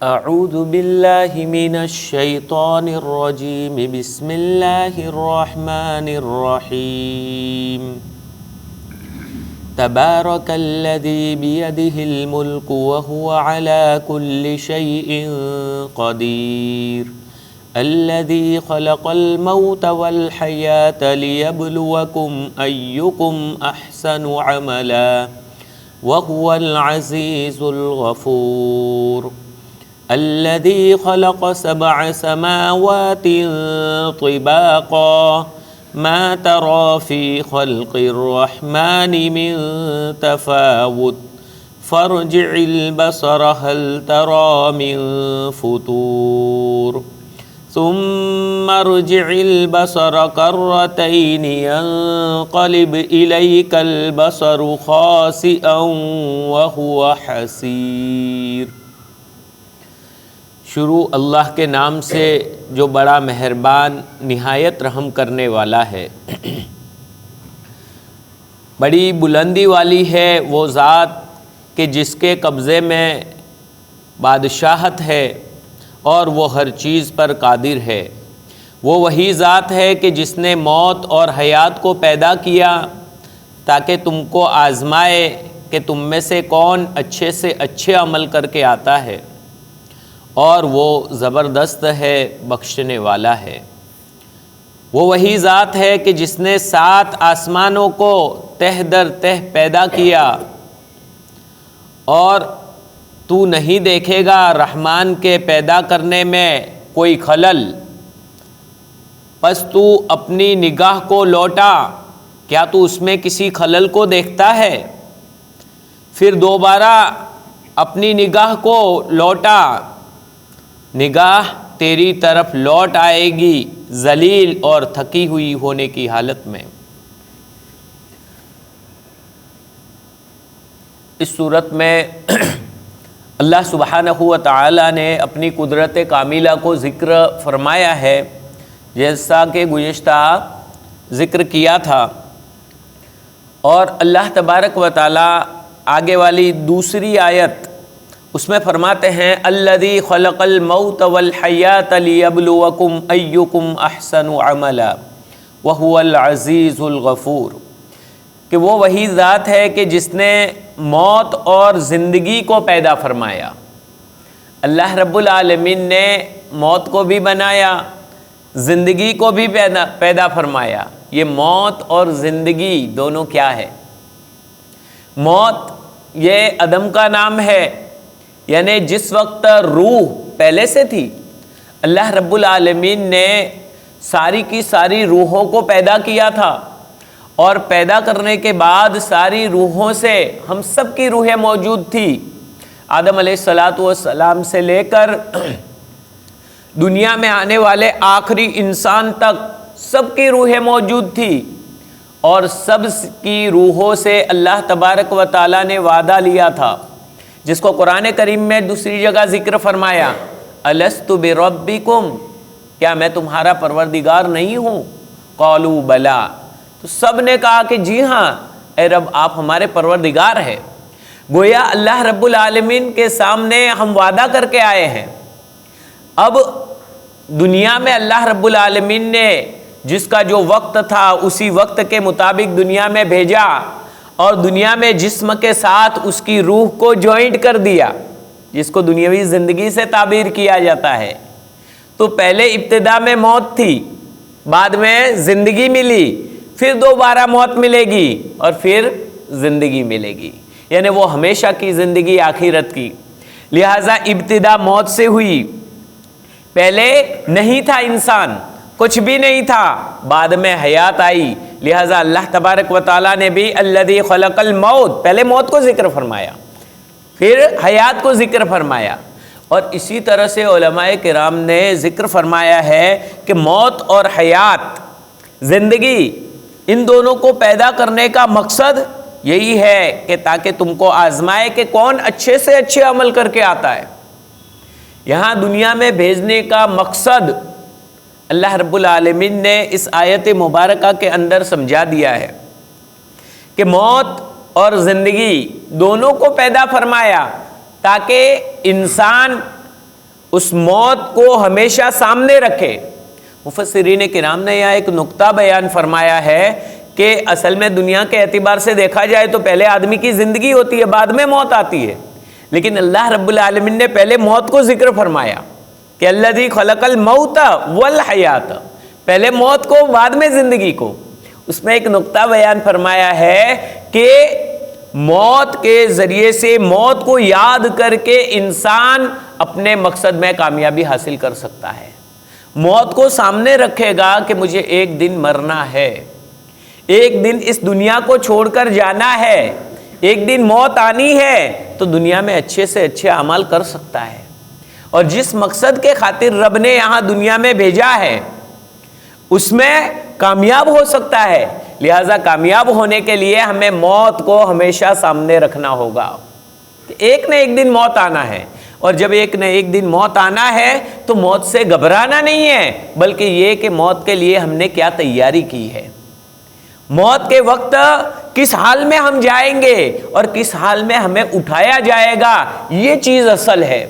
اعوذ باللہ من الشیطان الرجیم بسم اللہ الرحمن الرحیم تبارک الذی بیدہ الملک وہو علی کل شیء قدیر الذی خلق الموت والحیاة لیبلوکم ایکم احسن عملا وہو العزیز الغفور الذي خلق 7 سماوات طباقا ما ترى في خلق الرحمن من تفاوت فارجع البصر هل ترى من فطور ثم ارجع البصر كرتين ينقلب إليك البصر خاسئا وهو حسير۔ شروع اللہ کے نام سے جو بڑا مہربان نہایت رحم کرنے والا ہے۔ بڑی بلندی والی ہے وہ ذات کہ جس کے قبضے میں بادشاہت ہے اور وہ ہر چیز پر قادر ہے۔ وہ وہی ذات ہے کہ جس نے موت اور حیات کو پیدا کیا تاکہ تم کو آزمائے کہ تم میں سے کون اچھے سے اچھے عمل کر کے آتا ہے، اور وہ زبردست ہے، بخشنے والا ہے۔ وہ وہی ذات ہے کہ جس نے 7 آسمانوں کو تہ در تہ پیدا کیا، اور تو نہیں دیکھے گا رحمان کے پیدا کرنے میں کوئی خلل، پس تو اپنی نگاہ کو لوٹا، کیا تو اس میں کسی خلل کو دیکھتا ہے؟ پھر دوبارہ اپنی نگاہ کو لوٹا، نگاہ تیری طرف لوٹ آئے گی ذلیل اور تھکی ہوئی ہونے کی حالت میں۔ اس صورت میں اللہ سبحانہ و تعالی نے اپنی قدرت کاملہ کو ذکر فرمایا ہے، جیسا کہ گزشتہ ذکر کیا تھا، اور اللہ تبارک و تعالی آگے والی دوسری آیت اس میں فرماتے ہیں الذی خلق الموت والحیات لیبلوکم ایکم احسن عملا وہو العزیز الغفور، کہ وہ وہی ذات ہے کہ جس نے موت اور زندگی کو پیدا فرمایا۔ اللہ رب العالمین نے موت کو بھی بنایا، زندگی کو بھی پیدا فرمایا۔ یہ موت اور زندگی دونوں کیا ہے؟ موت یہ عدم کا نام ہے، یعنی جس وقت روح پہلے سے تھی، اللہ رب العالمین نے ساری کی ساری روحوں کو پیدا کیا تھا، اور پیدا کرنے کے بعد ساری روحوں سے ہم سب کی روحیں موجود تھی۔ آدم علیہ السلام سے لے کر دنیا میں آنے والے آخری انسان تک سب کی روحیں موجود تھی، اور سب کی روحوں سے اللہ تبارک و تعالیٰ نے وعدہ لیا تھا، جس کو قرآن کریم میں دوسری جگہ ذکر فرمایا الست بربکم، کیا میں تمہارا پروردگار نہیں ہوں؟ قالوا بلا، تو سب نے کہا کہ جی ہاں اے رب آپ ہمارے پروردگار ہیں۔ گویا اللہ رب العالمین کے سامنے ہم وعدہ کر کے آئے ہیں۔ اب دنیا میں اللہ رب العالمین نے جس کا جو وقت تھا اسی وقت کے مطابق دنیا میں بھیجا، اور دنیا میں جسم کے ساتھ اس کی روح کو جوائنٹ کر دیا، جس کو دنیاوی زندگی سے تعبیر کیا جاتا ہے۔ تو پہلے ابتدا میں موت تھی، بعد میں زندگی ملی، پھر دوبارہ موت ملے گی، اور پھر زندگی ملے گی، یعنی وہ ہمیشہ کی زندگی آخرت کی۔ لہٰذا ابتدا موت سے ہوئی، پہلے نہیں تھا انسان، کچھ بھی نہیں تھا، بعد میں حیات آئی۔ لہٰذا اللہ تبارک و تعالیٰ نے بھی الذی خلق الموت، پہلے موت کو ذکر فرمایا، پھر حیات کو ذکر فرمایا۔ اور اسی طرح سے علماء کرام نے ذکر فرمایا ہے کہ موت اور حیات، زندگی، ان دونوں کو پیدا کرنے کا مقصد یہی ہے کہ تاکہ تم کو آزمائے کہ کون اچھے سے اچھے عمل کر کے آتا ہے۔ یہاں دنیا میں بھیجنے کا مقصد اللہ رب العالمین نے اس آیت مبارکہ کے اندر سمجھا دیا ہے کہ موت اور زندگی دونوں کو پیدا فرمایا تاکہ انسان اس موت کو ہمیشہ سامنے رکھے۔ مفسرین کرام نے یہاں ایک نقطہ بیان فرمایا ہے کہ اصل میں دنیا کے اعتبار سے دیکھا جائے تو پہلے آدمی کی زندگی ہوتی ہے، بعد میں موت آتی ہے، لیکن اللہ رب العالمین نے پہلے موت کو ذکر فرمایا کہ الذی خلق الموت والحیات، پہلے موت کو بعد میں زندگی کو۔ اس میں ایک نقطہ بیان فرمایا ہے کہ موت کے ذریعے سے، موت کو یاد کر کے انسان اپنے مقصد میں کامیابی حاصل کر سکتا ہے۔ موت کو سامنے رکھے گا کہ مجھے ایک دن مرنا ہے، ایک دن اس دنیا کو چھوڑ کر جانا ہے، ایک دن موت آنی ہے، تو دنیا میں اچھے سے اچھے اعمال کر سکتا ہے، اور جس مقصد کے خاطر رب نے یہاں دنیا میں بھیجا ہے اس میں کامیاب ہو سکتا ہے۔ لہذا کامیاب ہونے کے لیے ہمیں موت کو ہمیشہ سامنے رکھنا ہوگا کہ ایک نہ ایک دن موت آنا ہے، اور جب ایک نہ ایک دن موت آنا ہے تو موت سے گھبرانا نہیں ہے، بلکہ یہ کہ موت کے لیے ہم نے کیا تیاری کی ہے، موت کے وقت کس حال میں ہم جائیں گے اور کس حال میں ہمیں اٹھایا جائے گا، یہ چیز اصل ہے۔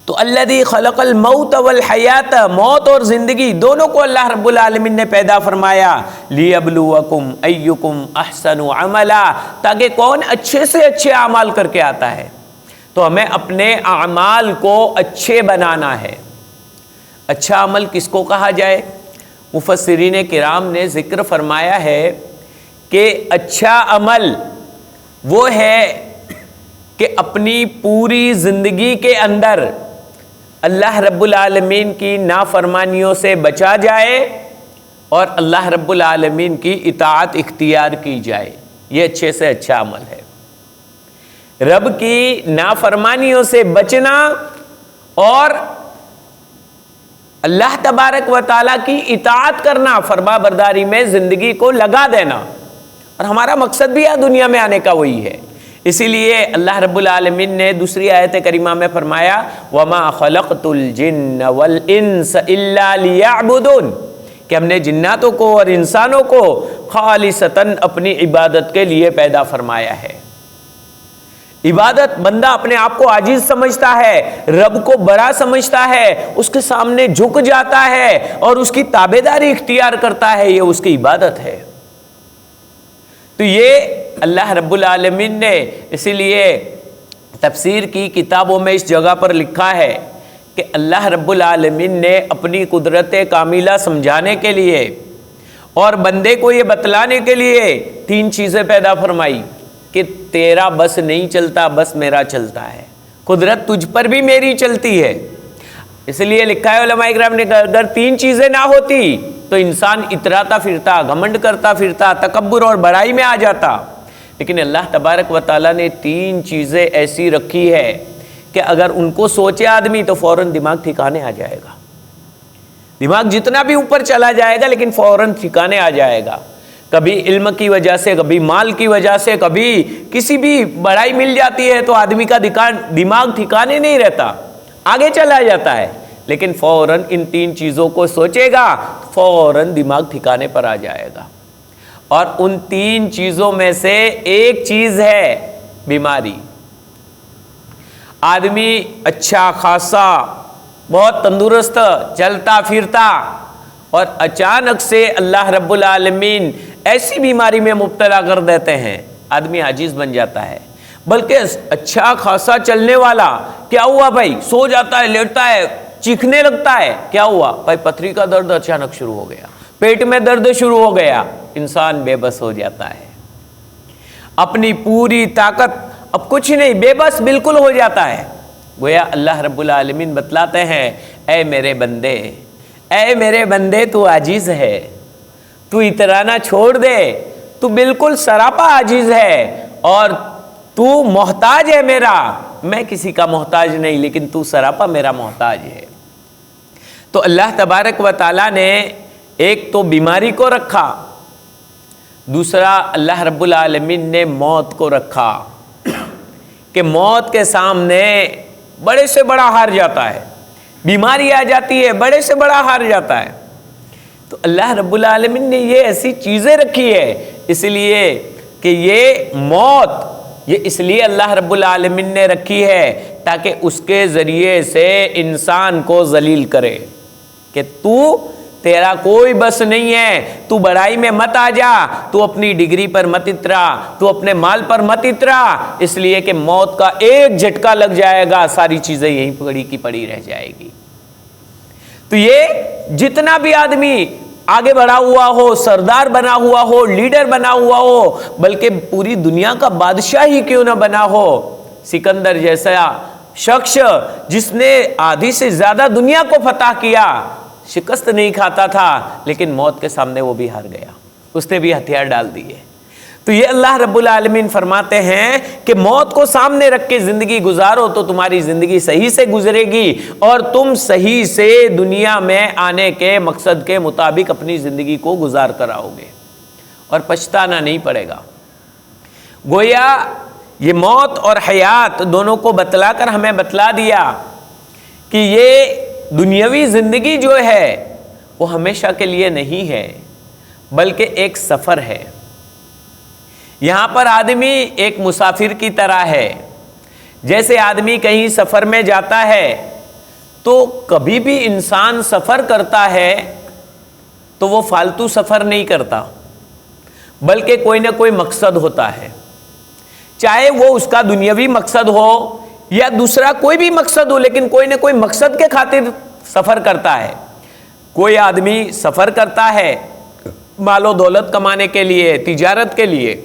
تو الذی خلق الموت والحیات، موت اور زندگی دونوں کو اللہ رب العالمین نے پیدا فرمایا، لیبلوکم ایکم احسن عملا، تاکہ کون اچھے سے اچھے اعمال کر کے آتا ہے۔ تو ہمیں اپنے اعمال کو اچھے بنانا ہے۔ اچھا عمل کس کو کہا جائے؟ مفسرین کرام نے ذکر فرمایا ہے کہ اچھا عمل وہ ہے کہ اپنی پوری زندگی کے اندر اللہ رب العالمین کی نافرمانیوں سے بچا جائے اور اللہ رب العالمین کی اطاعت اختیار کی جائے، یہ اچھے سے اچھا عمل ہے۔ رب کی نافرمانیوں سے بچنا اور اللہ تبارک و تعالیٰ کی اطاعت کرنا، فرما برداری میں زندگی کو لگا دینا، اور ہمارا مقصد بھی دنیا میں آنے کا وہی ہے۔ اسی لیے اللہ رب العالمین نے دوسری آیت کریمہ میں فرمایا وَمَا خَلَقْتُ الْجِنَّ وَالْإِنسَ إِلَّا لِيَعْبُدُونَ، کہ ہم نے جناتوں کو اور انسانوں کو خالصتاً اپنی عبادت کے لیے پیدا فرمایا ہے۔ عبادت، بندہ اپنے آپ کو عاجز سمجھتا ہے، رب کو بڑا سمجھتا ہے، اس کے سامنے جھک جاتا ہے اور اس کی تابعداری اختیار کرتا ہے، یہ اس کی عبادت ہے۔ تو یہ اللہ رب العالمین نے اسی لیے تفسیر کی کتابوں میں اس جگہ پر لکھا ہے کہ اللہ رب العالمین نے اپنی قدرت کاملہ سمجھانے کے لیے اور بندے کو یہ بتلانے کے لیے تین چیزیں پیدا فرمائی کہ تیرا بس نہیں چلتا، بس میرا چلتا ہے، قدرت تجھ پر بھی میری چلتی ہے۔ اس لیے لکھا ہے علماء کرام نے اگر تین چیزیں نہ ہوتی تو انسان اتراتا پھرتا، گھمنڈ کرتا پھرتا، تکبر اور بڑائی میں آ جاتا، لیکن اللہ تبارک و تعالیٰ نے تین چیزیں ایسی رکھی ہے کہ اگر ان کو سوچے آدمی تو فوراً دماغ ٹھکانے آ جائے گا، دماغ جتنا بھی اوپر چلا جائے گا لیکن فوراً ٹھکانے آ جائے گا۔ کبھی علم کی وجہ سے، کبھی مال کی وجہ سے، کبھی کسی بھی بڑائی مل جاتی ہے تو آدمی کا دماغ ٹھکانے نہیں رہتا، آگے چلا جاتا ہے، لیکن فوراً ان تین چیزوں کو سوچے گا فوراً دماغ ٹھکانے پر آ جائے گا۔ اور ان تین چیزوں میں سے ایک چیز ہے بیماری۔ آدمی اچھا خاصا بہت تندرست چلتا پھرتا اور اچانک سے اللہ رب العالمین ایسی بیماری میں مبتلا کر دیتے ہیں، آدمی عاجز بن جاتا ہے۔ بلکہ اچھا خاصا چلنے والا کیا ہوا بھائی، سو جاتا ہے، لیٹتا ہے، چیخنے لگتا ہے، کیا ہوا بھائی، پتھری کا درد اچانک شروع ہو گیا، پیٹ میں درد شروع ہو گیا، انسان بے بس ہو جاتا ہے، اپنی پوری طاقت اب کچھ نہیں، بے بس بالکل ہو جاتا ہے۔ گویا اللہ رب العالمین بتلاتے ہیں اے میرے بندے، اے میرے بندے، تو عاجز ہے، تو اترانا چھوڑ دے، تو بالکل سراپا عاجز ہے اور تو محتاج ہے میرا، میں کسی کا محتاج نہیں، لیکن تو سراپا میرا محتاج ہے۔ تو اللہ تبارک و تعالیٰ نے ایک تو بیماری کو رکھا، دوسرا اللہ رب العالمین نے موت کو رکھا کہ موت کے سامنے بڑے سے بڑا ہار جاتا ہے، بیماری آ جاتی ہے بڑے سے بڑا ہار جاتا ہے۔ تو اللہ رب العالمین نے یہ ایسی چیزیں رکھی ہے اس لیے کہ یہ موت یہ اس لیے اللہ رب العالمین نے رکھی ہے تاکہ اس کے ذریعے سے انسان کو ذلیل کرے کہ تیرا کوئی بس نہیں ہے، تو بڑائی میں مت آ جا، تو اپنی ڈگری پر مت اترا، تو اپنے مال پر مت اترا، اس لیے کہ موت کا ایک جھٹکا لگ جائے گا، ساری چیزیں یہیں پڑی کی پڑی رہ جائے گی۔ تو یہ جتنا بھی آدمی آگے بڑھا ہوا ہو، سردار بنا ہوا ہو، لیڈر بنا ہوا ہو، بلکہ پوری دنیا کا بادشاہ ہی کیوں نہ بنا ہو، سکندر جیسا شخص جس نے آدھی سے زیادہ دنیا کو فتح کیا، شکست نہیں کھاتا تھا، لیکن موت کے سامنے وہ بھی ہار گیا، اس نے بھی ہتھیار ڈال دیے۔ تو یہ اللہ رب العالمین فرماتے ہیں کہ موت کو سامنے رکھ کے زندگی گزارو تو تمہاری زندگی صحیح سے گزرے گی اور تم صحیح سے دنیا میں آنے کے مقصد کے مطابق اپنی زندگی کو گزار کر آؤ گے اور پچھتانا نہیں پڑے گا۔ گویا یہ موت اور حیات دونوں کو بتلا کر ہمیں بتلا دیا کہ یہ دنیاوی زندگی جو ہے وہ ہمیشہ کے لیے نہیں ہے، بلکہ ایک سفر ہے۔ یہاں پر آدمی ایک مسافر کی طرح ہے۔ جیسے آدمی کہیں سفر میں جاتا ہے تو کبھی بھی انسان سفر کرتا ہے تو وہ فالتو سفر نہیں کرتا، بلکہ کوئی نہ کوئی مقصد ہوتا ہے، چاہے وہ اس کا دنیاوی مقصد ہو یا دوسرا کوئی بھی مقصد ہو، لیکن کوئی نہ کوئی مقصد کے خاطر سفر کرتا ہے۔ کوئی آدمی سفر کرتا ہے مال و دولت کمانے کے لیے، تجارت کے لیے،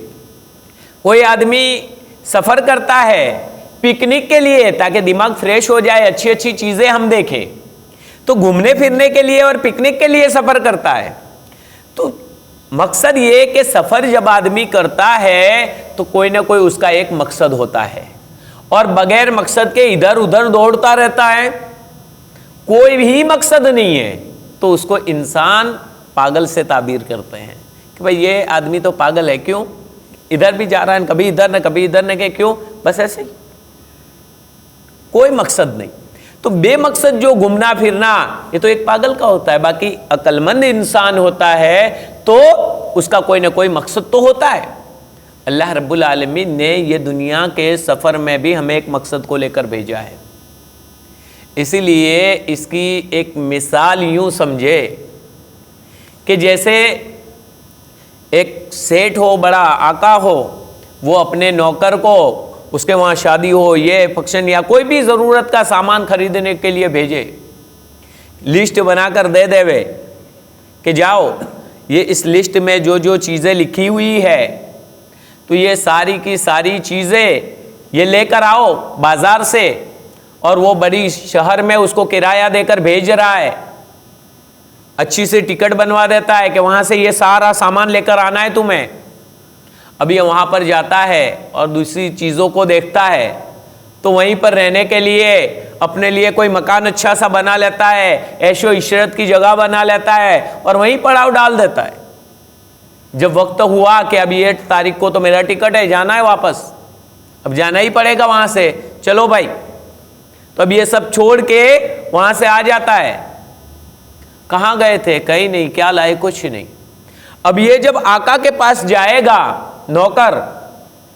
کوئی آدمی سفر کرتا ہے پکنک کے لیے تاکہ دماغ فریش ہو جائے، اچھی اچھی چیزیں ہم دیکھیں، تو گھومنے پھرنے کے لیے اور پکنک کے لیے سفر کرتا ہے۔ تو مقصد یہ کہ سفر جب آدمی کرتا ہے تو کوئی نہ کوئی اس کا ایک مقصد ہوتا ہے، اور بغیر مقصد کے ادھر ادھر دوڑتا رہتا ہے، کوئی بھی مقصد نہیں ہے، تو اس کو انسان پاگل سے تعبیر کرتے ہیں کہ بھئی یہ آدمی تو پاگل ہے، کیوں ادھر بھی جا رہا ہے، کبھی ادھر نہ کبھی ادھر نہ، کہ کیوں؟ بس ایسے ہی، کوئی مقصد نہیں۔ تو بے مقصد جو گھومنا پھرنا یہ تو ایک پاگل کا ہوتا ہے، باقی عقل مند انسان ہوتا ہے تو اس کا کوئی نہ کوئی مقصد تو ہوتا ہے۔ اللہ رب العالمین نے یہ دنیا کے سفر میں بھی ہمیں ایک مقصد کو لے کر بھیجا ہے، اسی لیے اس کی ایک مثال یوں سمجھے کہ جیسے ایک سیٹ ہو، بڑا آقا ہو، وہ اپنے نوکر کو اس کے وہاں شادی ہو، یہ فنکشن یا کوئی بھی ضرورت کا سامان خریدنے کے لیے بھیجے، لسٹ بنا کر دے وے کہ جاؤ یہ اس لسٹ میں جو جو چیزیں لکھی ہوئی ہے تو یہ ساری کی ساری چیزیں یہ لے کر آؤ بازار سے، اور وہ بڑی شہر میں اس کو کرایہ دے کر بھیج رہا ہے، اچھی سی ٹکٹ بنوا دیتا ہے کہ وہاں سے یہ سارا سامان لے کر آنا ہے تمہیں۔ اب یہ وہاں پر جاتا ہے اور دوسری چیزوں کو دیکھتا ہے تو وہیں پر رہنے کے لیے اپنے لیے کوئی مکان اچھا سا بنا لیتا ہے، عیش و عشرت کی جگہ بنا لیتا ہے اور وہیں پڑاؤ ڈال دیتا ہے۔ جب وقت ہوا کہ اب یہ تاریخ کو تو میرا ٹکٹ ہے، جانا ہے واپس، اب جانا ہی پڑے گا وہاں سے، چلو بھائی، تو اب یہ سب چھوڑ کے وہاں سے آ جاتا ہے۔ کہاں گئے تھے؟ کہیں نہیں۔ کیا لائے؟ کچھ نہیں۔ اب یہ جب آقا کے پاس جائے گا نوکر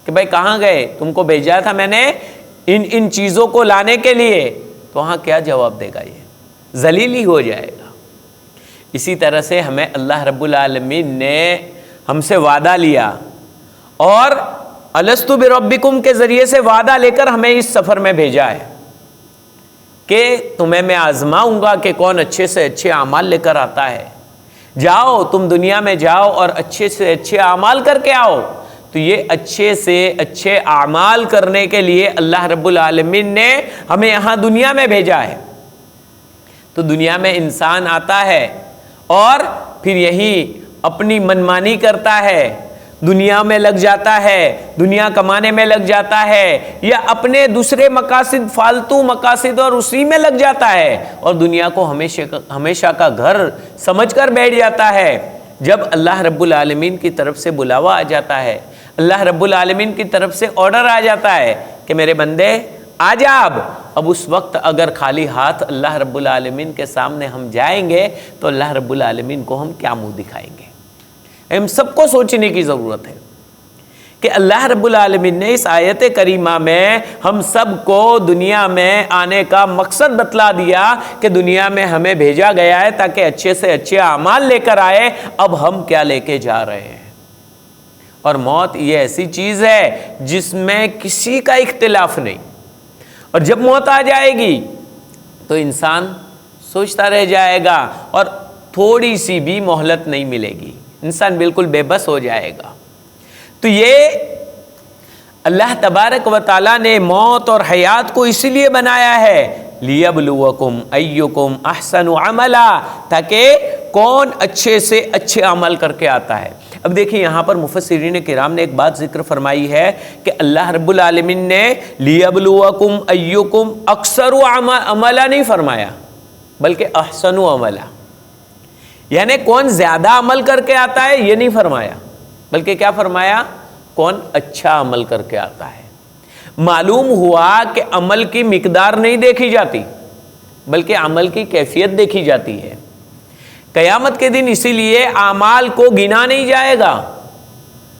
کہ بھائی کہاں گئے، تم کو بھیجا تھا میں نے ان چیزوں کو لانے کے لیے، تو وہاں کیا جواب دے گا؟ یہ ذلیل ہی ہو جائے گا۔ اسی طرح سے ہمیں اللہ رب العالمین نے ہم سے وعدہ لیا اور الست بربکم کے ذریعے سے وعدہ لے کر ہمیں اس سفر میں بھیجا ہے کہ تمہیں میں آزماؤں گا کہ کون اچھے سے اچھے اعمال لے کر آتا ہے۔ جاؤ تم دنیا میں جاؤ اور اچھے سے اچھے اعمال کر کے آؤ۔ تو یہ اچھے سے اچھے اعمال کرنے کے لیے اللہ رب العالمین نے ہمیں یہاں دنیا میں بھیجا ہے۔ تو دنیا میں انسان آتا ہے اور پھر یہی اپنی منمانی کرتا ہے، دنیا میں لگ جاتا ہے، دنیا کمانے میں لگ جاتا ہے، یا اپنے دوسرے مقاصد، فالتو مقاصد، اور اسی میں لگ جاتا ہے اور دنیا کو ہمیشہ کا گھر سمجھ کر بیٹھ جاتا ہے۔ جب اللہ رب العالمین کی طرف سے بلاوا آ جاتا ہے، اللہ رب العالمین کی طرف سے آرڈر آ جاتا ہے کہ میرے بندے آ جا، اب اس وقت اگر خالی ہاتھ اللہ رب العالمین کے سامنے ہم جائیں گے تو اللہ رب العالمین کو ہم کیا منہ دکھائیں گے؟ ہم سب کو سوچنے کی ضرورت ہے کہ اللہ رب العالمین نے اس آیت کریمہ میں ہم سب کو دنیا میں آنے کا مقصد بتلا دیا کہ دنیا میں ہمیں بھیجا گیا ہے تاکہ اچھے سے اچھے اعمال لے کر آئے. اب ہم کیا لے کے جا رہے ہیں؟ اور موت یہ ایسی چیز ہے جس میں کسی کا اختلاف نہیں. اور جب موت آ جائے گی تو انسان سوچتا رہ جائے گا اور تھوڑی سی بھی مہلت نہیں ملے گی، انسان بالکل بے بس ہو جائے گا. تو یہ اللہ تبارک و تعالیٰ نے موت اور حیات کو اسی لیے بنایا ہے لیبلوکم ایکم احسن عملا، تاکہ کون اچھے سے اچھے عمل کر کے آتا ہے. اب دیکھیں یہاں پر مفسرین کرام نے ایک بات ذکر فرمائی ہے کہ اللہ رب العالمین نے لیبلوکم ایکم اکثر عملا نہیں فرمایا بلکہ احسن عملا، یعنی کون زیادہ عمل کر کے آتا ہے یہ نہیں فرمایا بلکہ کیا فرمایا؟ کون اچھا عمل کر کے آتا ہے. معلوم ہوا کہ عمل کی مقدار نہیں دیکھی جاتی بلکہ عمل کی کیفیت دیکھی جاتی ہے. قیامت کے دن اسی لیے اعمال کو گنا نہیں جائے گا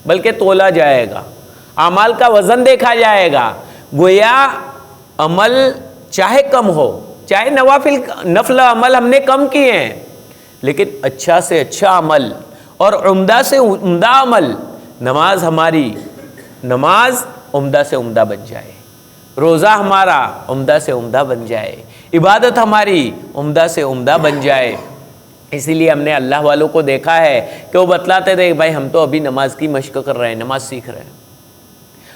بلکہ تولا جائے گا، اعمال کا وزن دیکھا جائے گا. گویا عمل چاہے کم ہو، چاہے نفل عمل ہم نے کم کیے ہیں، لیکن اچھا سے اچھا عمل اور عمدہ سے عمدہ عمل، نماز ہماری نماز عمدہ سے عمدہ بن جائے، روزہ ہمارا عمدہ سے عمدہ بن جائے، عبادت ہماری عمدہ سے عمدہ بن جائے. اسی لیے ہم نے اللہ والوں کو دیکھا ہے کہ وہ بتلاتے تھے کہ بھائی ہم تو ابھی نماز کی مشق کر رہے ہیں، نماز سیکھ رہے ہیں.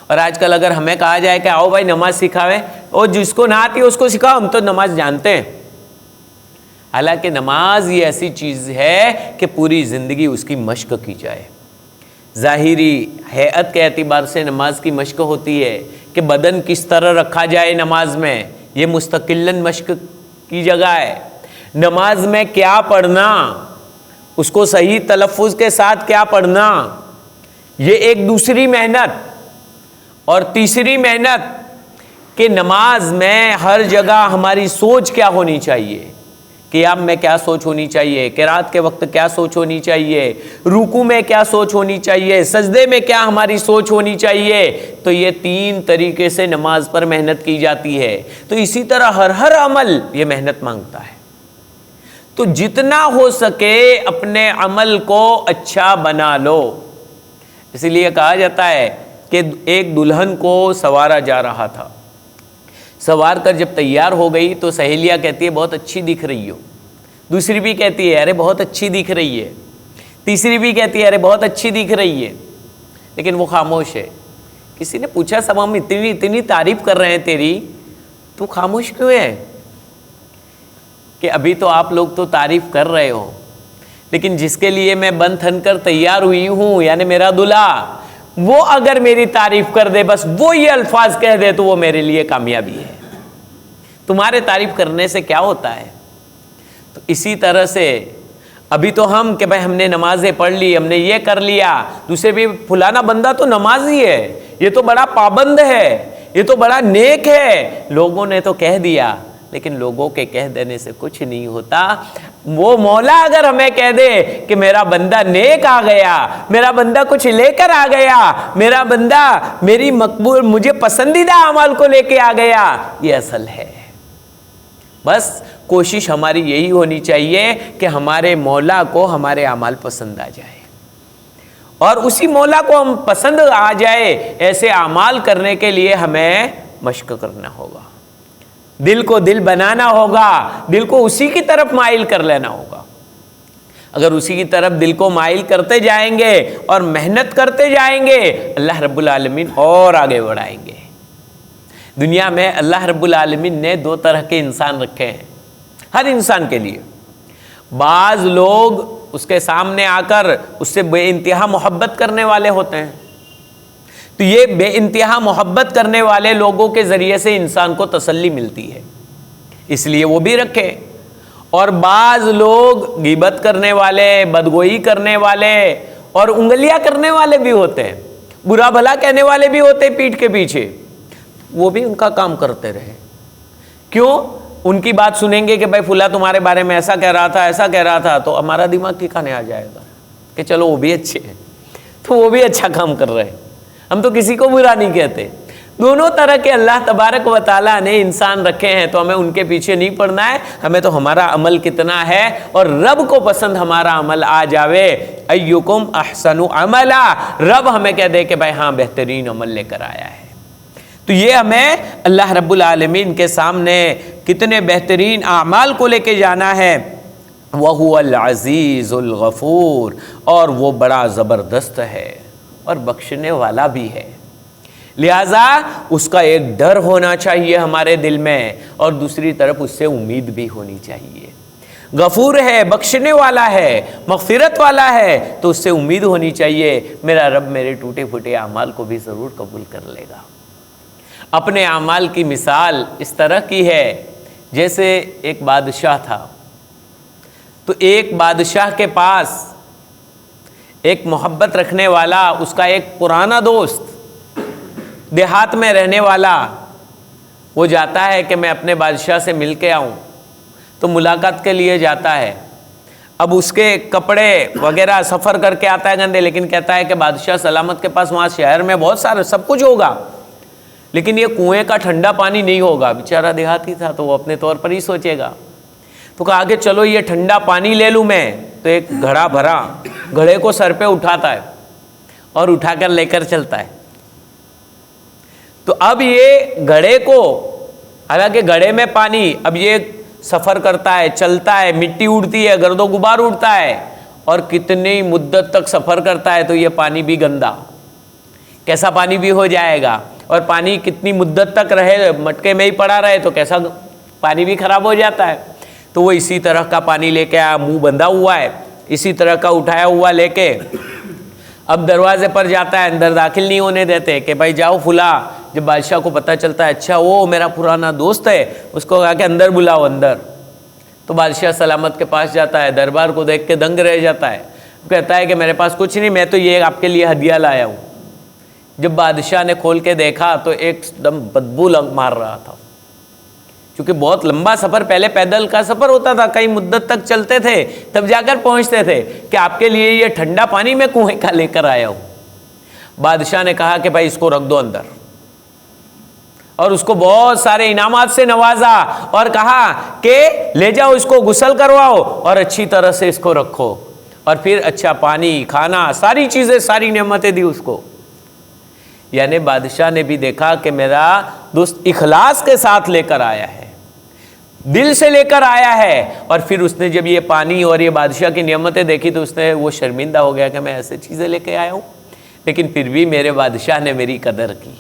اور آج کل اگر ہمیں کہا جائے کہ آؤ بھائی نماز سکھاویں، اور جس کو نہ آتی ہے اس کو سکھاؤ، ہم تو نماز جانتے ہیں. حالانکہ نماز یہ ایسی چیز ہے کہ پوری زندگی اس کی مشق کی جائے. ظاہری ہیئت کے اعتبار سے نماز کی مشق ہوتی ہے کہ بدن کس طرح رکھا جائے نماز میں، یہ مستقلاً مشق کی جگہ ہے. نماز میں کیا پڑھنا، اس کو صحیح تلفظ کے ساتھ کیا پڑھنا، یہ ایک دوسری محنت. اور تیسری محنت کہ نماز میں ہر جگہ ہماری سوچ کیا ہونی چاہیے، قیام میں کیا سوچ ہونی چاہیے، قرات کے وقت کیا سوچ ہونی چاہیے، رکوع میں کیا سوچ ہونی چاہیے، سجدے میں کیا ہماری سوچ ہونی چاہیے. تو یہ 3 طریقے سے نماز پر محنت کی جاتی ہے. تو اسی طرح ہر عمل یہ محنت مانگتا ہے. تو جتنا ہو سکے اپنے عمل کو اچھا بنا لو. اسی لیے کہا جاتا ہے کہ ایک دلہن کو سوارا جا رہا تھا، سوار کر جب تیار ہو گئی تو سہیلیاں کہتی ہے بہت اچھی دکھ رہی ہو، دوسری بھی کہتی ہے ارے بہت اچھی دکھ رہی ہے، تیسری بھی کہتی ہے ارے بہت اچھی دکھ رہی ہے. لیکن وہ خاموش ہے. کسی نے پوچھا سب ہم اتنی تعریف کر رہے ہیں تیری، تو خاموش کیوں ہے؟ کہ ابھی تو آپ لوگ تو تعریف کر رہے ہو، لیکن جس کے لیے میں بن تھن کر تیار ہوئی ہوں یعنی میرا دلہا، وہ اگر میری تعریف کر دے، بس وہ یہ الفاظ کہہ دے تو وہ میرے لیے کامیابی ہے. تمہارے تعریف کرنے سے کیا ہوتا ہے؟ تو اسی طرح سے ابھی تو ہم کہ بھائی ہم نے نمازیں پڑھ لی، ہم نے یہ کر لیا، دوسرے بھی فلانا بندہ تو نمازی ہے، یہ تو بڑا پابند ہے، یہ تو بڑا نیک ہے، لوگوں نے تو کہہ دیا. لیکن لوگوں کے کہہ دینے سے کچھ نہیں ہوتا. وہ مولا اگر ہمیں کہہ دے کہ میرا بندہ نیک آ گیا، میرا بندہ کچھ لے کر آ گیا، میرا بندہ میری مقبول مجھے پسندیدہ اعمال کو لے کے آ گیا، یہ اصل ہے. بس کوشش ہماری یہی ہونی چاہیے کہ ہمارے مولا کو ہمارے اعمال پسند آ جائے، اور اسی مولا کو ہم پسند آ جائے ایسے اعمال کرنے کے لیے ہمیں مشق کرنا ہوگا، دل کو دل بنانا ہوگا، دل کو اسی کی طرف مائل کر لینا ہوگا. اگر اسی کی طرف دل کو مائل کرتے جائیں گے اور محنت کرتے جائیں گے، اللہ رب العالمین اور آگے بڑھائیں گے. دنیا میں اللہ رب العالمین نے 2 طرح کے انسان رکھے ہیں ہر انسان کے لیے. بعض لوگ اس کے سامنے آ کر اس سے بے انتہا محبت کرنے والے ہوتے ہیں، تو یہ بے انتہا محبت کرنے والے لوگوں کے ذریعے سے انسان کو تسلی ملتی ہے، اس لیے وہ بھی رکھے. اور بعض لوگ غیبت کرنے والے، بدگوئی کرنے والے اور انگلیاں کرنے والے بھی ہوتے ہیں، برا بھلا کہنے والے بھی ہوتے ہیں پیٹھ کے پیچھے، وہ بھی ان کا کام کرتے رہے. کیوں؟ ان کی بات سنیں گے کہ بھائی فلاں تمہارے بارے میں ایسا کہہ رہا تھا، ایسا کہہ رہا تھا، تو ہمارا دماغ ٹھکانے آ جائے گا کہ چلو وہ بھی اچھے ہیں، تو وہ بھی اچھا کام کر رہے ہیں، ہم تو کسی کو برا نہیں کہتے. دونوں طرح کے اللہ تبارک و تعالیٰ نے انسان رکھے ہیں, تو ہمیں ان کے پیچھے نہیں پڑنا ہے. ہمیں تو ہمارا عمل کتنا ہے اور رب کو پسند ہمارا عمل آ جاوے. ایکم احسن عملا, رب ہمیں کہہ دے کہ بھائی ہاں بہترین عمل لے کر آیا ہے. تو یہ ہمیں اللہ رب العالمین کے سامنے کتنے بہترین اعمال کو لے کے جانا ہے. وَهُوَ الْعَزِيزُ الْغَفُورُ, اور وہ بڑا زبردست ہے اور بخشنے والا بھی ہے. لہذا اس کا ایک ڈر ہونا چاہیے ہمارے دل میں, اور دوسری طرف اس سے امید بھی ہونی چاہیے. غفور ہے, بخشنے والا ہے, مغفرت والا ہے, تو اس سے امید ہونی چاہیے میرا رب میرے ٹوٹے پھوٹے اعمال کو بھی ضرور قبول کر لے گا. اپنے اعمال کی مثال اس طرح کی ہے جیسے ایک بادشاہ تھا. تو ایک بادشاہ کے پاس ایک محبت رکھنے والا, اس کا ایک پرانا دوست دیہات میں رہنے والا, وہ جاتا ہے کہ میں اپنے بادشاہ سے مل کے آؤں. تو ملاقات کے لیے جاتا ہے. اب اس کے کپڑے وغیرہ سفر کر کے آتا ہے گندے, لیکن کہتا ہے کہ بادشاہ سلامت کے پاس وہاں شہر میں بہت سارا سب کچھ ہوگا, لیکن یہ کنویں کا ٹھنڈا پانی نہیں ہوگا. بیچارہ دیہاتی تھا تو وہ اپنے طور پر ہی سوچے گا. تو کہا کہ چلو یہ ٹھنڈا پانی لے لوں میں. تو ایک گھڑا بھرا, گھڑے کو سر پہ اٹھاتا ہے اور اٹھا کر لے کر چلتا ہے. تو اب یہ گھڑے کو, حالانکہ گھڑے میں پانی, اب یہ سفر کرتا ہے, چلتا ہے, مٹی اڑتی ہے, گرد و غبار اڑتا ہے, اور کتنی مدت تک سفر کرتا ہے. تو یہ پانی بھی گندا, کیسا پانی بھی ہو جائے گا, اور پانی کتنی مدت تک رہے, مٹکے میں ہی پڑا رہے تو کیسا پانی بھی خراب ہو جاتا ہے. تو وہ اسی طرح کا پانی لے کے آیا, منہ بندھا ہوا ہے, اسی طرح کا اٹھایا ہوا لے کے اب دروازے پر جاتا ہے. اندر داخل نہیں ہونے دیتے کہ بھائی جاؤ فلاں. جب بادشاہ کو پتہ چلتا ہے اچھا وہ میرا پرانا دوست ہے, اس کو کہا کہ اندر بلاؤ اندر. تو بادشاہ سلامت کے پاس جاتا ہے, دربار کو دیکھ کے دنگ رہ جاتا ہے. کہتا ہے کہ میرے پاس کچھ نہیں, میں تو یہ آپ کے لیے ہدیہ لایا ہوں. جب بادشاہ نے کھول کے دیکھا تو ایک دم بدبو مار رہا تھا, کیونکہ بہت لمبا سفر, پہلے پیدل کا سفر ہوتا تھا, کئی مدت تک چلتے تھے تب جا کر پہنچتے تھے, کہ آپ کے لیے یہ ٹھنڈا پانی میں کنویں کا لے کر آیا ہوں. بادشاہ نے کہا کہ بھائی اس کو رکھ دو اندر, اور اس کو بہت سارے انعامات سے نوازا, اور کہا کہ لے جاؤ اس کو غسل کرواؤ اور اچھی طرح سے اس کو رکھو, اور پھر اچھا پانی, کھانا, ساری چیزیں, ساری نعمتیں دی اس کو. یعنی بادشاہ نے بھی دیکھا کہ میرا دوست اخلاص کے ساتھ لے کر آیا ہے, دل سے لے کر آیا ہے. اور پھر اس نے جب یہ پانی اور یہ بادشاہ کی نعمتیں دیکھی تو اس نے وہ شرمندہ ہو گیا کہ میں ایسے چیزیں لے کے آیا ہوں, لیکن پھر بھی میرے بادشاہ نے میری قدر کی.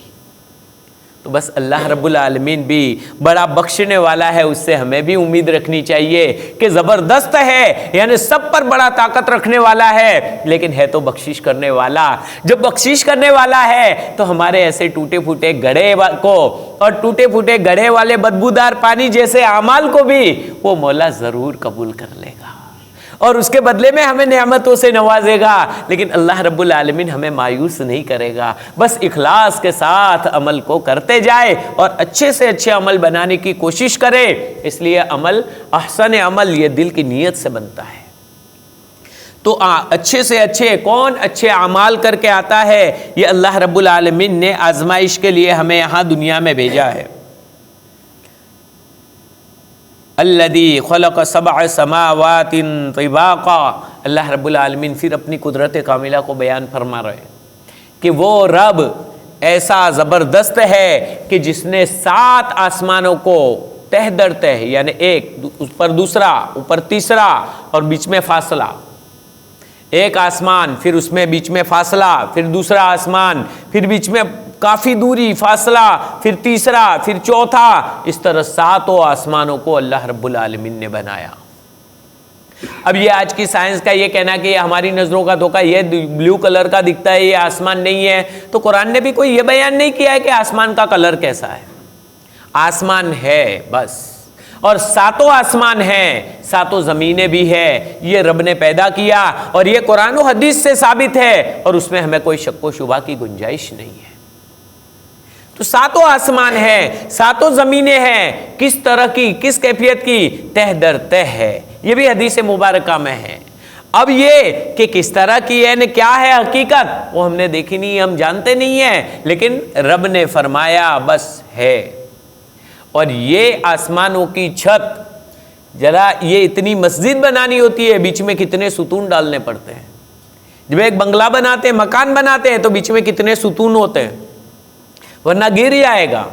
تو بس اللہ رب العالمین بھی بڑا بخشنے والا ہے, اس سے ہمیں بھی امید رکھنی چاہیے کہ زبردست ہے, یعنی سب پر بڑا طاقت رکھنے والا ہے, لیکن ہے تو بخشش کرنے والا. جب بخشش کرنے والا ہے تو ہمارے ایسے ٹوٹے پھوٹے گڑھے کو اور ٹوٹے پھوٹے گڑھے والے بدبودار پانی جیسے اعمال کو بھی وہ مولا ضرور قبول کر لے گا, اور اس کے بدلے میں ہمیں نعمتوں سے نوازے گا. لیکن اللہ رب العالمین ہمیں مایوس نہیں کرے گا, بس اخلاص کے ساتھ عمل کو کرتے جائے اور اچھے سے اچھے عمل بنانے کی کوشش کرے. اس لیے عمل, احسن عمل یہ دل کی نیت سے بنتا ہے. تو اچھے سے اچھے کون اچھے اعمال کر کے آتا ہے, یہ اللہ رب العالمین نے آزمائش کے لیے ہمیں یہاں دنیا میں بھیجا ہے. الذی خلق سبع سماوات طباقا, اللہ رب العالمین پھر اپنی قدرت کاملہ کو بیان فرما رہے ہیں کہ وہ رب ایسا زبردست ہے کہ جس نے 7 آسمانوں کو تہ در تہ, یعنی ایک اوپر دوسرا, اوپر تیسرا, اور بیچ میں فاصلہ. ایک آسمان, پھر اس میں بیچ میں فاصلہ, پھر دوسرا آسمان, پھر بیچ میں کافی دوری فاصلہ, پھر تیسرا, پھر چوتھا, اس طرح 7 آسمانوں کو اللہ رب العالمین نے بنایا. اب یہ آج کی سائنس کا یہ کہنا کہ یہ ہماری نظروں کا دھوکہ, یہ بلیو کلر کا دکھتا ہے, یہ آسمان نہیں ہے, تو قرآن نے بھی کوئی یہ بیان نہیں کیا ہے کہ آسمان کا کلر کیسا ہے. آسمان ہے بس, اور 7 آسمان ہیں, 7 زمینیں بھی ہے, یہ رب نے پیدا کیا, اور یہ قرآن و حدیث سے ثابت ہے, اور اس میں ہمیں کوئی شک و شبہ کی گنجائش نہیں ہے. تو 7 آسمان ہیں, 7 زمینیں ہیں, کس طرح کی, کس کیفیت کی, تہ در تہ ہے, یہ بھی حدیث مبارکہ میں ہے. اب یہ کہ کس طرح کی یعنی کیا ہے حقیقت وہ ہم نے دیکھی نہیں، ہم جانتے نہیں ہیں، لیکن رب نے فرمایا بس ہے۔ اور یہ آسمانوں کی چھت، ذرا یہ اتنی مسجد بنانی ہوتی ہے، بیچ میں کتنے ستون ڈالنے پڑتے ہیں۔ جب ایک بنگلہ بناتے ہیں، مکان بناتے ہیں، تو بیچ میں کتنے ستون ہوتے ہیں، ورنہ گر جائے گا۔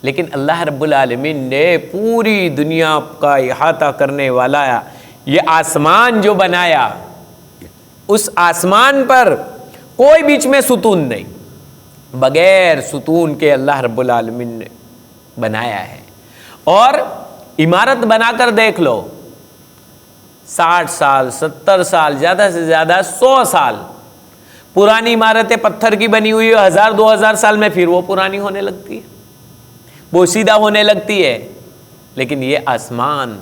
لیکن اللہ رب العالمین نے پوری دنیا کا احاطہ کرنے والا یہ آسمان جو بنایا، اس آسمان پر کوئی بیچ میں ستون نہیں، بغیر ستون کے اللہ رب العالمین نے بنایا ہے۔ اور عمارت بنا کر دیکھ لو، 60 سال 70 سال زیادہ سے زیادہ 100 سال پرانی عمارتیں پتھر کی بنی ہوئی 1000 2000 سال میں پھر وہ پرانی ہونے لگتی ہے، وہ سیدھا ہونے لگتی ہے۔ لیکن یہ آسمان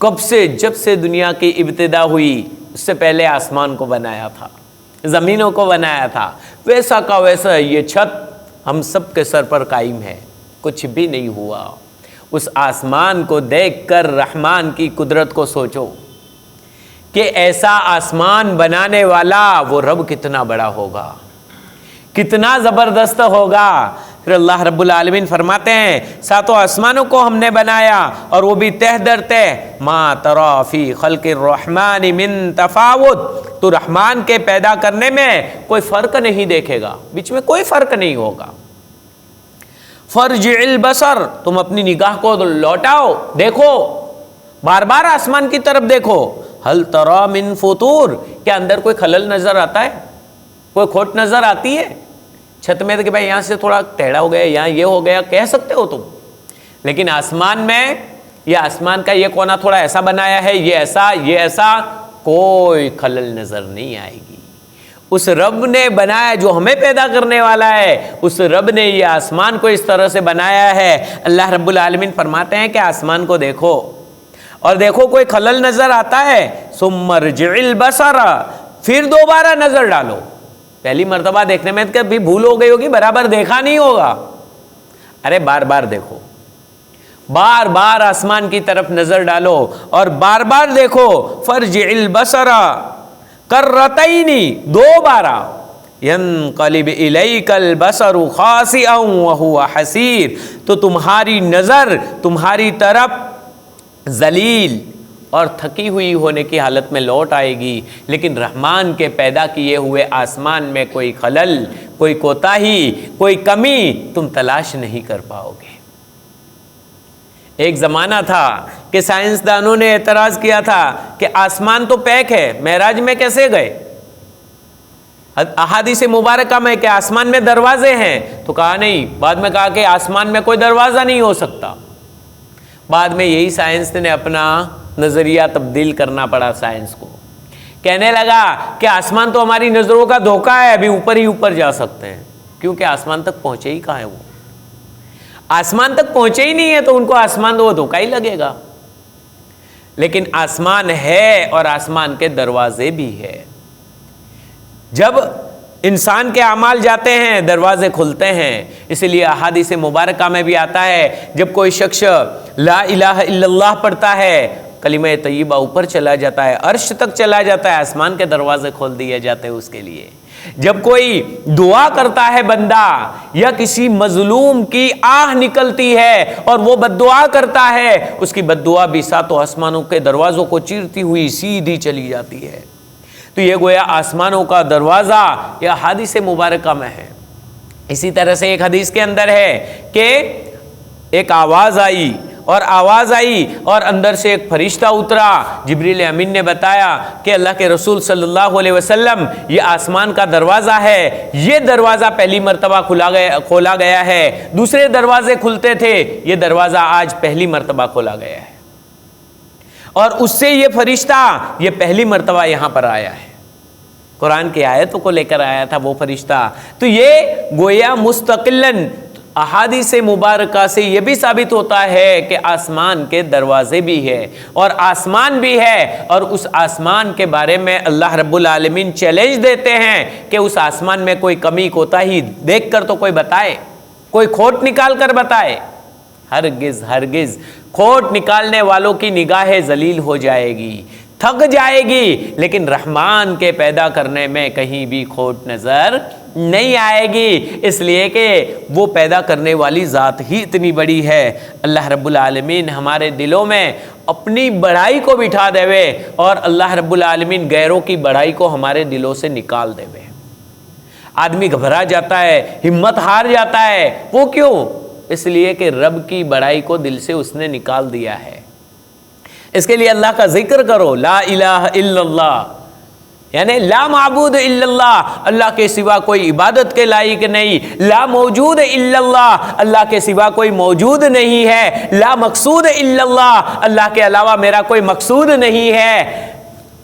کب سے، جب سے دنیا کی ابتدا ہوئی اس سے پہلے آسمان کو بنایا تھا، زمینوں کو بنایا تھا، ویسا کا ویسا یہ چھت ہم سب کے سر پر قائم ہے، کچھ بھی نہیں ہوا۔ اس آسمان کو دیکھ کر رحمان کی قدرت کو سوچو کہ ایسا آسمان بنانے والا وہ رب کتنا بڑا ہوگا، کتنا زبردست ہوگا۔ پھر اللہ رب العالمین فرماتے ہیں ساتوں آسمانوں کو ہم نے بنایا اور وہ بھی تہ در تہ، ما تری فی خلق الرحمن من تفاوت، تو رحمان کے پیدا کرنے میں کوئی فرق نہیں دیکھے گا، بیچ میں کوئی فرق نہیں ہوگا۔ فرجع البصر، تم اپنی نگاہ کو لوٹاؤ، دیکھو، بار بار آسمان کی طرف دیکھو، ہل تری من فطور، کیا اندر کوئی خلل نظر آتا ہے، کوئی کھوٹ نظر آتی ہے؟ چھت میں کہ بھائی یہاں سے تھوڑا ٹیڑھا ہو گیا، یہاں یہ ہو گیا، کہہ سکتے ہو تم، لیکن آسمان میں یہ آسمان کا یہ کونا تھوڑا ایسا بنایا ہے، یہ ایسا کوئی خلل نظر نہیں آئے گی۔ اس رب نے بنایا جو ہمیں پیدا کرنے والا ہے، اس رب نے یہ آسمان کو اس طرح سے بنایا ہے۔ اللہ رب العالمین فرماتے ہیں کہ آسمان کو دیکھو اور دیکھو کوئی خلل نظر آتا ہے، ثم ارجع البصر، پھر دوبارہ نظر ڈالو۔ پہلی مرتبہ دیکھنے میں کبھی بھول ہو گئی ہوگی، برابر دیکھا نہیں ہوگا، ارے بار بار دیکھو، بار بار آسمان کی طرف نظر ڈالو اور بار بار دیکھو۔ فرجع البصر کرتین، دوبارہ، ینقلب الیک البصر خاسئا وہو حسیر، تو تمہاری نظر تمہاری طرف ذلیل اور تھکی ہوئی ہونے کی حالت میں لوٹ آئے گی، لیکن رحمان کے پیدا کیے ہوئے آسمان میں کوئی خلل، کوئی کوتاہی، کوئی کمی تم تلاش نہیں کر پاؤ گے۔ ایک زمانہ تھا کہ سائنسدانوں نے اعتراض کیا تھا کہ آسمان تو پیک ہے، معراج میں کیسے گئے؟ احادیث مبارکہ میں کہ آسمان میں دروازے ہیں، تو کہا نہیں، بعد میں کہا کہ آسمان میں کوئی دروازہ نہیں ہو سکتا۔ بعد میں یہی سائنس نے اپنا نظریہ تبدیل کرنا پڑا، سائنس کو کہنے لگا کہ آسمان تو ہماری نظروں کا دھوکہ ہے، ابھی اوپر ہی اوپر جا سکتے ہیں، کیونکہ آسمان تک پہنچے ہی کہاں ہے، وہ آسمان تک پہنچے ہی نہیں ہے، تو ان کو آسمان تو وہ دھوکہ ہی لگے گا۔ لیکن آسمان ہے اور آسمان کے دروازے بھی ہے، جب انسان کے اعمال جاتے ہیں دروازے کھلتے ہیں۔ اس لیے احادیث مبارکہ میں بھی آتا ہے جب کوئی شخص لا الہ الا اللہ پڑھتا ہے، کلمہ طیبہ اوپر چلا جاتا ہے، عرش تک چلا جاتا ہے، آسمان کے دروازے کھول دیے جاتے ہیں اس کے لیے۔ جب کوئی دعا کرتا ہے بندہ یا کسی مظلوم کی آہ نکلتی ہے اور وہ بد دعا کرتا ہے، اس کی بد دعا بھی ساتوں آسمانوں کے دروازوں کو چیرتی ہوئی سیدھی چلی جاتی ہے۔ تو یہ گویا آسمانوں کا دروازہ یہ حدیث مبارکہ میں ہے۔ اسی طرح سے ایک حدیث کے اندر ہے کہ ایک آواز آئی اور اندر سے ایک فرشتہ اترا۔ جبریل امین نے بتایا کہ اللہ کے رسول صلی اللہ علیہ وسلم یہ آسمان کا دروازہ ہے، یہ دروازہ پہلی مرتبہ کھولا گیا ہے، دوسرے دروازے کھلتے تھے، یہ دروازہ آج پہلی مرتبہ کھولا گیا ہے، اور اس سے یہ فرشتہ یہ پہلی مرتبہ یہاں پر آیا ہے، قرآن کی آیتوں کو لے کر آیا تھا وہ فرشتہ۔ تو یہ گویا مستقلاً احادیث مبارکہ سے یہ بھی ثابت ہوتا ہے کہ آسمان کے دروازے بھی ہے اور آسمان بھی ہے، اور اس آسمان کے بارے میں اللہ رب العالمین چیلنج دیتے ہیں کہ اس آسمان میں کوئی کمی کوتاہی دیکھ کر تو کوئی بتائے، کوئی کھوٹ نکال کر بتائے۔ ہرگز کھوٹ نکالنے والوں کی نگاہ ذلیل ہو جائے گی، تھک جائے گی، لیکن رحمان کے پیدا کرنے میں کہیں بھی کھوٹ نظر نہیں آئے گی، اس لیے کہ وہ پیدا کرنے والی ذات ہی اتنی بڑی ہے۔ اللہ رب العالمین ہمارے دلوں میں اپنی بڑائی کو بٹھا دے وے، اور اللہ رب العالمین غیروں کی بڑائی کو ہمارے دلوں سے نکال دے وے۔ آدمی گھبرا جاتا ہے، ہمت ہار جاتا ہے، وہ کیوں؟ اس لیے کہ رب کی بڑائی کو دل سے اس نے نکال دیا ہے۔ اس کے لیے اللہ کا ذکر کرو، لا الہ الا اللہ، یعنی لا معبود الا اللہ، اللہ کے سوا کوئی عبادت کے لائق نہیں، لا موجود الا اللہ، اللہ کے سوا کوئی موجود نہیں ہے، لا مقصود الا اللہ، اللہ کے علاوہ میرا کوئی مقصود نہیں ہے،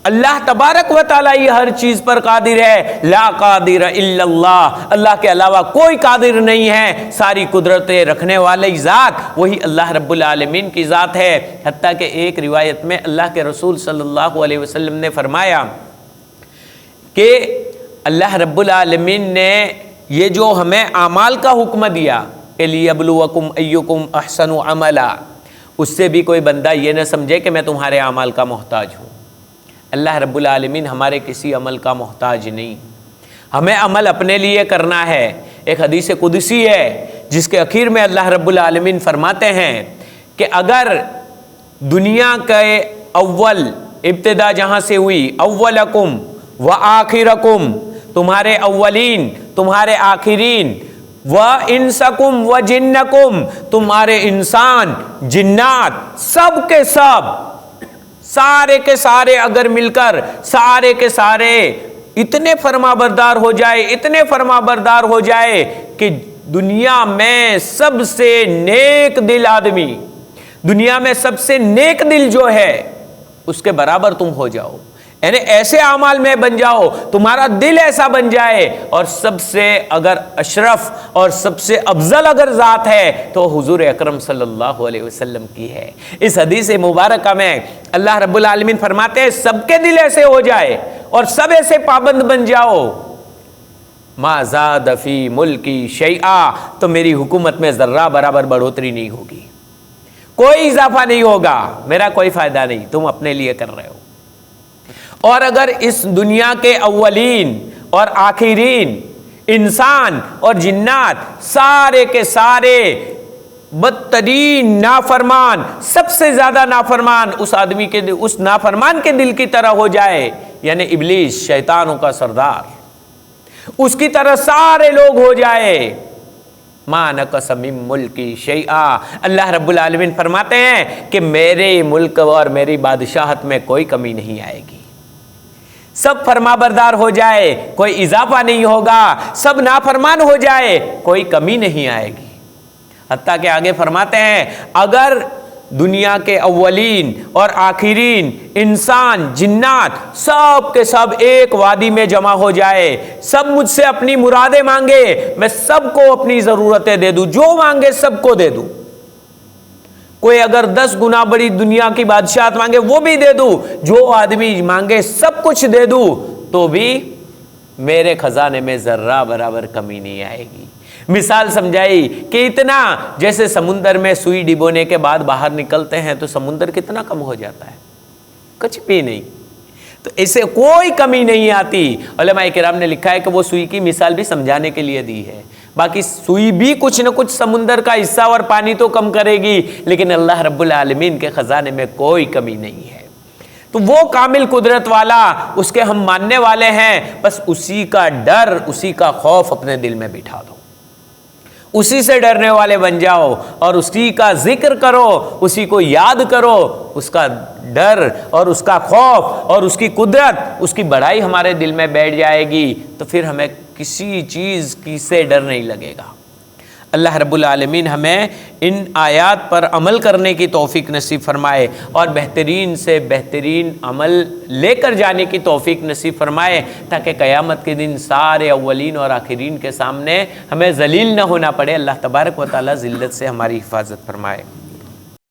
اللہ تبارک و تعالی یہ ہر چیز پر قادر ہے، لا قادر الا اللہ، اللہ کے علاوہ کوئی قادر نہیں ہے، ساری قدرتیں رکھنے والی ذات وہی اللہ رب العالمین کی ذات ہے۔ حتیٰ کہ ایک روایت میں اللہ کے رسول صلی اللہ علیہ وسلم نے فرمایا کہ اللہ رب العالمین نے یہ جو ہمیں اعمال کا حکم دیا کہ لِيَبْلُوَكُمْ أَيُّكُمْ أَحْسَنُ عَمَلًا، اس سے بھی کوئی بندہ یہ نہ سمجھے کہ میں تمہارے اعمال کا محتاج ہوں۔ اللہ رب العالمین ہمارے کسی عمل کا محتاج نہیں، ہمیں عمل اپنے لیے کرنا ہے۔ ایک حدیث قدسی ہے جس کے اخیر میں اللہ رب العالمین فرماتے ہیں کہ اگر دنیا کے اول ابتدا جہاں سے ہوئی، اولکم و آخرکم، تمہارے اولین تمہارے آخرین، و انسکم و جنکم، تمہارے انسان جنات سب کے سب، سارے کے سارے اگر مل کر سارے کے سارے اتنے فرما بردار ہو جائے، اتنے فرما بردار ہو جائے کہ دنیا میں سب سے نیک دل آدمی، دنیا میں سب سے نیک دل جو ہے اس کے برابر تم ہو جاؤ، یعنی ایسے اعمال میں بن جاؤ، تمہارا دل ایسا بن جائے، اور سب سے اگر اشرف اور سب سے افضل اگر ذات ہے تو حضور اکرم صلی اللہ علیہ وسلم کی ہے۔ اس حدیث مبارکہ میں اللہ رب العالمین فرماتے ہیں سب کے دل ایسے ہو جائے اور سب ایسے پابند بن جاؤ، ما زاد فی ملکی شیئا، تو میری حکومت میں ذرہ برابر بڑھوتری نہیں ہوگی، کوئی اضافہ نہیں ہوگا، میرا کوئی فائدہ نہیں، تم اپنے لیے کر رہے ہو۔ اور اگر اس دنیا کے اولین اور آخرین انسان اور جنات سارے کے سارے بدترین نافرمان، سب سے زیادہ نافرمان اس آدمی کے دل، اس نافرمان کے دل کی طرح ہو جائے، یعنی ابلیس شیطانوں کا سردار، اس کی طرح سارے لوگ ہو جائے، ما نقص من ملکی شیئا، اللہ رب العالمین فرماتے ہیں کہ میرے ملک اور میری بادشاہت میں کوئی کمی نہیں آئے گی، سب فرما بردار ہو جائے کوئی اضافہ نہیں ہوگا، سب نافرمان ہو جائے کوئی کمی نہیں آئے گی۔ حتیٰ کہ آگے فرماتے ہیں اگر دنیا کے اولین اور آخرین انسان جنات سب کے سب ایک وادی میں جمع ہو جائے، سب مجھ سے اپنی مرادیں مانگے، میں سب کو اپنی ضرورتیں دے دوں، جو مانگے سب کو دے دوں، کوئی اگر 10 گنا بڑی دنیا کی بادشاہت مانگے وہ بھی دے دوں، جو آدمی مانگے سب کچھ دے دوں، تو بھی میرے خزانے میں ذرہ برابر کمی نہیں آئے گی۔ مثال سمجھائی کہ اتنا جیسے سمندر میں سوئی ڈبونے کے بعد باہر نکلتے ہیں تو سمندر کتنا کم ہو جاتا ہے، کچھ بھی نہیں، تو اسے کوئی کمی نہیں آتی۔ علماء کرام نے لکھا ہے کہ وہ سوئی کی مثال بھی سمجھانے کے لیے دی ہے، باقی سوئی بھی کچھ نہ کچھ سمندر کا حصہ اور پانی تو کم کرے گی، لیکن اللہ رب العالمین کے خزانے میں کوئی کمی نہیں ہے۔ تو وہ کامل قدرت والا، اس کے ہم ماننے والے ہیں، بس اسی کا ڈر، اسی کا خوف اپنے دل میں بٹھا دو، اسی سے ڈرنے والے بن جاؤ اور اسی کا ذکر کرو، اسی کو یاد کرو، اس کا ڈر اور اس کا خوف اور اس کی قدرت، اس کی بڑائی ہمارے دل میں بیٹھ جائے گی، تو پھر ہمیں کسی چیز کی سے ڈر نہیں لگے گا۔ اللہ رب العالمین ہمیں ان آیات پر عمل کرنے کی توفیق نصیب فرمائے اور بہترین سے بہترین عمل لے کر جانے کی توفیق نصیب فرمائے، تاکہ قیامت کے دن سارے اولین اور آخرین کے سامنے ہمیں ذلیل نہ ہونا پڑے۔ اللہ تبارک و تعالی ذلت سے ہماری حفاظت فرمائے۔